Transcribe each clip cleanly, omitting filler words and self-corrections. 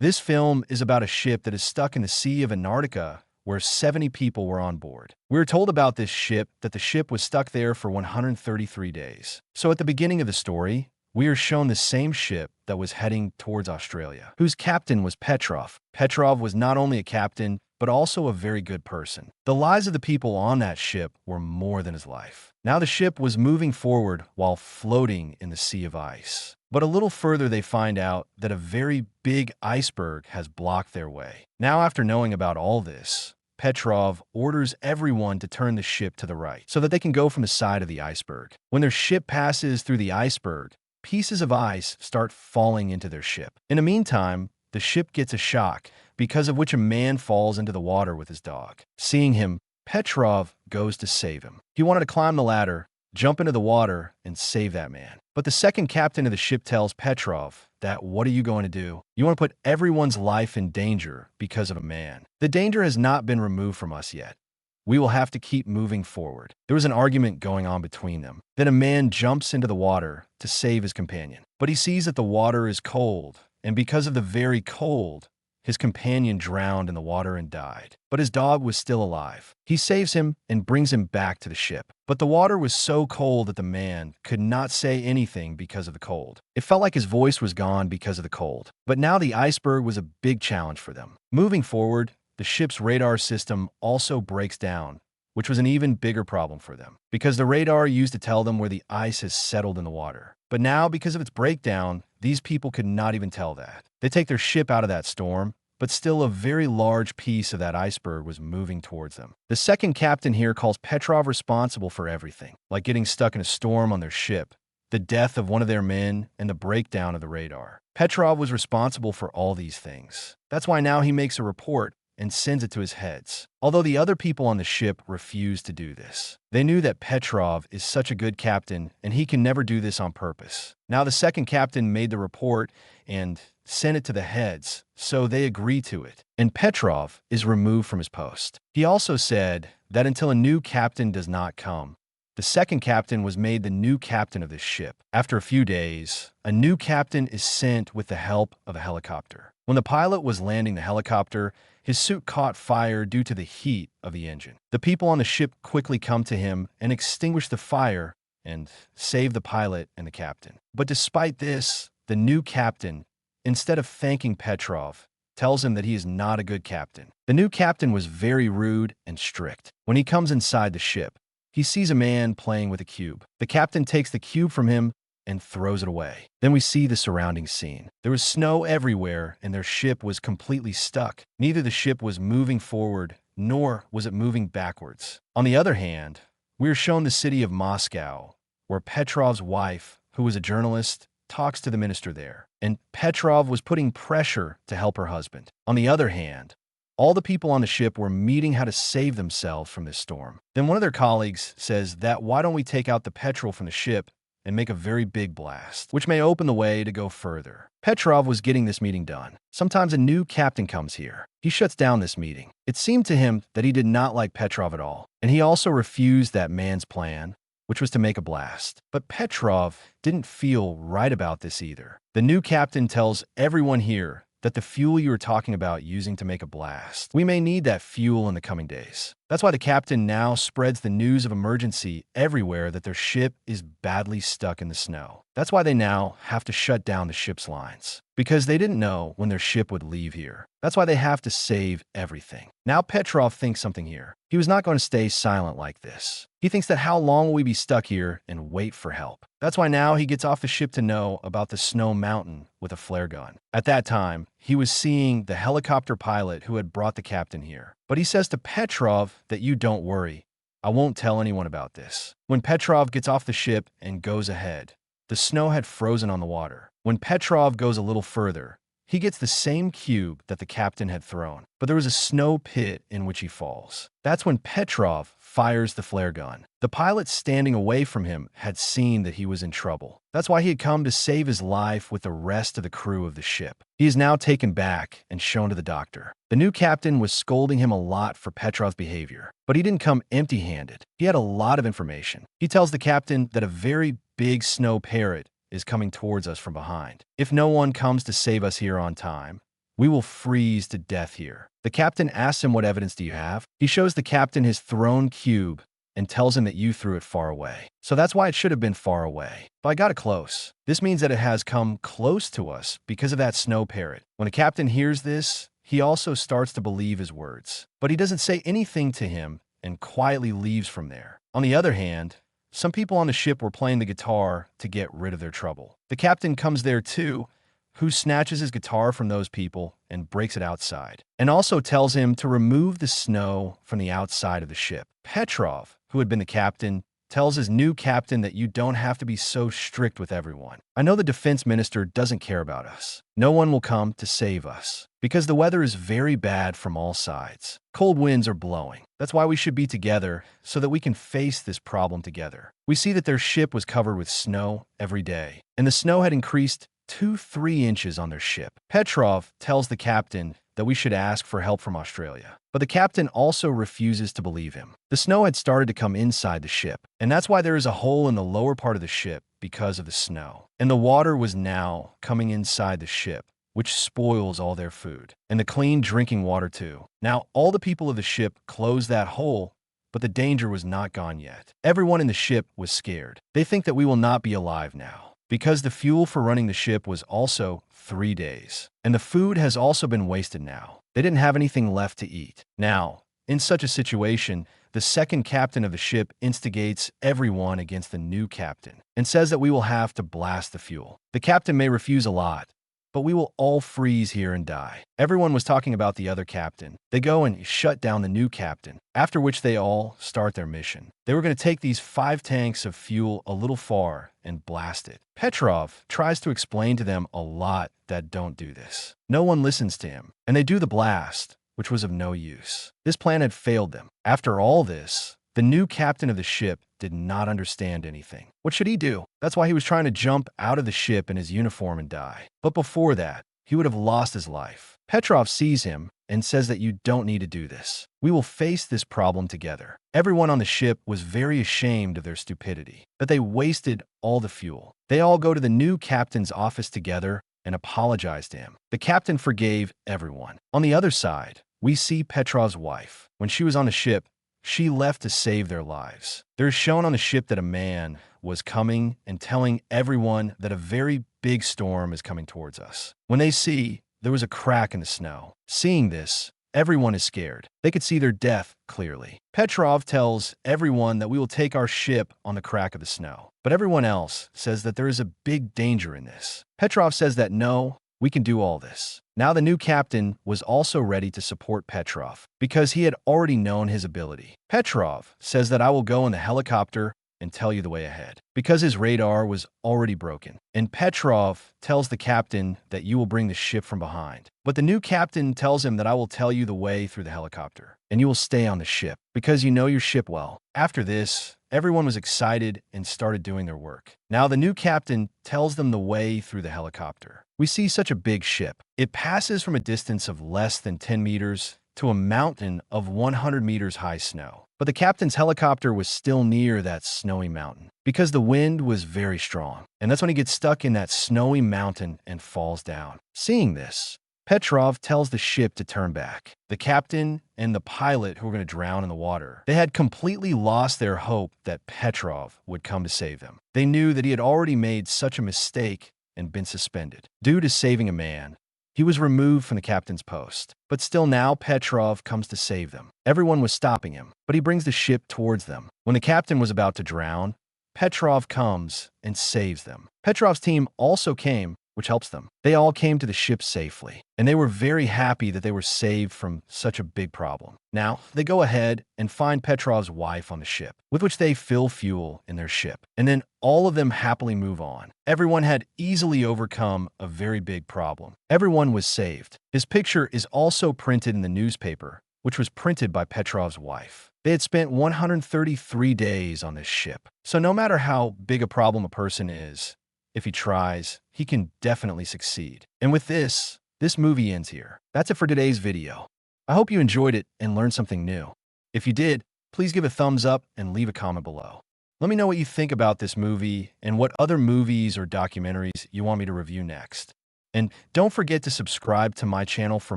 This film is about a ship that is stuck in the Sea of Antarctica where 70 people were on board. We are told about this ship that the ship was stuck there for 133 days. So at the beginning of the story, we are shown the same ship that was heading towards Australia, whose captain was Petrov. Petrov was not only a captain, but also a very good person. The lives of the people on that ship were more than his life. Now the ship was moving forward while floating in the sea of ice. But a little further they find out that a very big iceberg has blocked their way. Now after knowing about all this, Petrov orders everyone to turn the ship to the right so that they can go from the side of the iceberg. When their ship passes through the iceberg, pieces of ice start falling into their ship. In the meantime, the ship gets a shock, because of which a man falls into the water with his dog. Seeing him, Petrov goes to save him. He wanted to climb the ladder, jump into the water, and save that man. But the second captain of the ship tells Petrov that what are you going to do? You want to put everyone's life in danger because of a man. The danger has not been removed from us yet. We will have to keep moving forward. There was an argument going on between them. Then a man jumps into the water to save his companion. But he sees that the water is cold, and because of the very cold, his companion drowned in the water and died. But his dog was still alive. He saves him and brings him back to the ship. But the water was so cold that the man could not say anything because of the cold. It felt like his voice was gone because of the cold. But now the iceberg was a big challenge for them. Moving forward, the ship's radar system also breaks down, which was an even bigger problem for them, because the radar used to tell them where the ice has settled in the water. But now, because of its breakdown, these people could not even tell that. They take their ship out of that storm, but still a very large piece of that iceberg was moving towards them. The second captain here calls Petrov responsible for everything, like getting stuck in a storm on their ship, the death of one of their men, and the breakdown of the radar. Petrov was responsible for all these things. That's why now he makes a report and sends it to his heads. Although the other people on the ship refused to do this. They knew that Petrov is such a good captain and he can never do this on purpose. Now the second captain made the report and sent it to the heads, so they agree to it. And Petrov is removed from his post. He also said that until a new captain does not come, the second captain was made the new captain of this ship. After a few days, a new captain is sent with the help of a helicopter. When the pilot was landing the helicopter, his suit caught fire due to the heat of the engine. The people on the ship quickly come to him and extinguish the fire and save the pilot and the captain. But despite this, the new captain, instead of thanking Petrov, tells him that he is not a good captain. The new captain was very rude and strict. When he comes inside the ship, he sees a man playing with a cube. The captain takes the cube from him and throws it away. Then we see the surrounding scene. There was snow everywhere and their ship was completely stuck. Neither the ship was moving forward, nor was it moving backwards. On the other hand, we are shown the city of Moscow, where Petrov's wife, who was a journalist, talks to the minister there. And Petrov was putting pressure to help her husband. On the other hand, all the people on the ship were meeting how to save themselves from this storm. Then one of their colleagues says that why don't we take out the petrol from the ship and make a very big blast, which may open the way to go further. Petrov was getting this meeting done. Sometimes a new captain comes here. He shuts down this meeting. It seemed to him that he did not like Petrov at all, and he also refused that man's plan, which was to make a blast. But Petrov didn't feel right about this either. The new captain tells everyone here that the fuel you were talking about using to make a blast, we may need that fuel in the coming days. That's why the captain now spreads the news of emergency everywhere that their ship is badly stuck in the snow. That's why they now have to shut down the ship's lines, because they didn't know when their ship would leave here. That's why they have to save everything. Now Petrov thinks something here. He was not going to stay silent like this. He thinks that how long will we be stuck here and wait for help? That's why now he gets off the ship to know about the snow mountain with a flare gun. At that time, he was seeing the helicopter pilot who had brought the captain here. But he says to Petrov that you don't worry. I won't tell anyone about this. When Petrov gets off the ship and goes ahead, the snow had frozen on the water. When Petrov goes a little further, he gets the same cube that the captain had thrown, but there was a snow pit in which he falls. That's when Petrov fires the flare gun. The pilot standing away from him had seen that he was in trouble. That's why he had come to save his life with the rest of the crew of the ship. He is now taken back and shown to the doctor. The new captain was scolding him a lot for Petrov's behavior, but he didn't come empty-handed. He had a lot of information. He tells the captain that a very big snow parrot is coming towards us from behind. If no one comes to save us here on time, We will freeze to death here. The captain asks him, what evidence do you have? He shows the captain his thrown cube and tells him that you threw it far away. So that's why it should have been far away. But I got it close. This means that it has come close to us because of that snow parrot. When the captain hears this, he also starts to believe his words. But he doesn't say anything to him and quietly leaves from there. On the other hand, some people on the ship were playing the guitar to get rid of their trouble. The captain comes there too, who snatches his guitar from those people and breaks it outside, and also tells him to remove the snow from the outside of the ship. Petrov, who had been the captain, tells his new captain that you don't have to be so strict with everyone. I know the defense minister doesn't care about us. No one will come to save us, because the weather is very bad from all sides. Cold winds are blowing. That's why we should be together, so that we can face this problem together. We see that their ship was covered with snow every day, and the snow had increased 2-3 inches on their ship. Petrov tells the captain that we should ask for help from Australia. But the captain also refuses to believe him. The snow had started to come inside the ship, and that's why there is a hole in the lower part of the ship because of the snow. And the water was now coming inside the ship, which spoils all their food, and the clean drinking water too. Now, all the people of the ship closed that hole, but the danger was not gone yet. Everyone in the ship was scared. They think that we will not be alive now, because the fuel for running the ship was also 3 days, and the food has also been wasted now. They didn't have anything left to eat. Now, in such a situation, the second captain of the ship instigates everyone against the new captain and says that we will have to blast the fuel. The captain may refuse a lot, but we will all freeze here and die. Everyone was talking about the other captain. They go and shut down the new captain, after which they all start their mission. They were going to take these 5 tanks of fuel a little far and blast it. Petrov tries to explain to them a lot that don't do this. No one listens to him, and they do the blast, which was of no use. This plan had failed them. After all this, the new captain of the ship did not understand anything. What should he do? That's why he was trying to jump out of the ship in his uniform and die. But before that, he would have lost his life. Petrov sees him and says that you don't need to do this. We will face this problem together. Everyone on the ship was very ashamed of their stupidity, that they wasted all the fuel. They all go to the new captain's office together and apologize to him. The captain forgave everyone. On the other side, we see Petrov's wife. When she was on the ship, she left to save their lives. There is shown on the ship that a man was coming and telling everyone that a very big storm is coming towards us. When they see there was a crack in the snow, seeing this, everyone is scared. They could see their death clearly. Petrov tells everyone that we will take our ship on the crack of the snow. But everyone else says that there is a big danger in this. Petrov says that no, we can do all this. Now the new captain was also ready to support Petrov because he had already known his ability. Petrov says that I will go in the helicopter and tell you the way ahead because his radar was already broken. And Petrov tells the captain that you will bring the ship from behind. But the new captain tells him that I will tell you the way through the helicopter and you will stay on the ship because you know your ship well. After this, everyone was excited and started doing their work. Now the new captain tells them the way through the helicopter. We see such a big ship. It passes from a distance of less than 10 meters to a mountain of 100 meters high snow. But the captain's helicopter was still near that snowy mountain because the wind was very strong. And that's when he gets stuck in that snowy mountain and falls down. Seeing this, Petrov tells the ship to turn back. The captain and the pilot who were going to drown in the water, they had completely lost their hope that Petrov would come to save them. They knew that he had already made such a mistake and been suspended. Due to saving a man, he was removed from the captain's post. But still now Petrov comes to save them. Everyone was stopping him, but he brings the ship towards them. When the captain was about to drown, Petrov comes and saves them. Petrov's team also came, which helps them. They all came to the ship safely, and they were very happy that they were saved from such a big problem. Now, they go ahead and find Petrov's wife on the ship, with which they fill fuel in their ship, and then all of them happily move on. Everyone had easily overcome a very big problem. Everyone was saved. His picture is also printed in the newspaper, which was printed by Petrov's wife. They had spent 133 days on this ship. So no matter how big a problem a person is, if he tries, he can definitely succeed. And with this movie ends here. That's it for today's video. I hope you enjoyed it and learned something new. If you did, please give a thumbs up and leave a comment below. Let me know what you think about this movie and what other movies or documentaries you want me to review next. And don't forget to subscribe to my channel for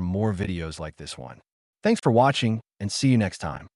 more videos like this one. Thanks for watching, and see you next time.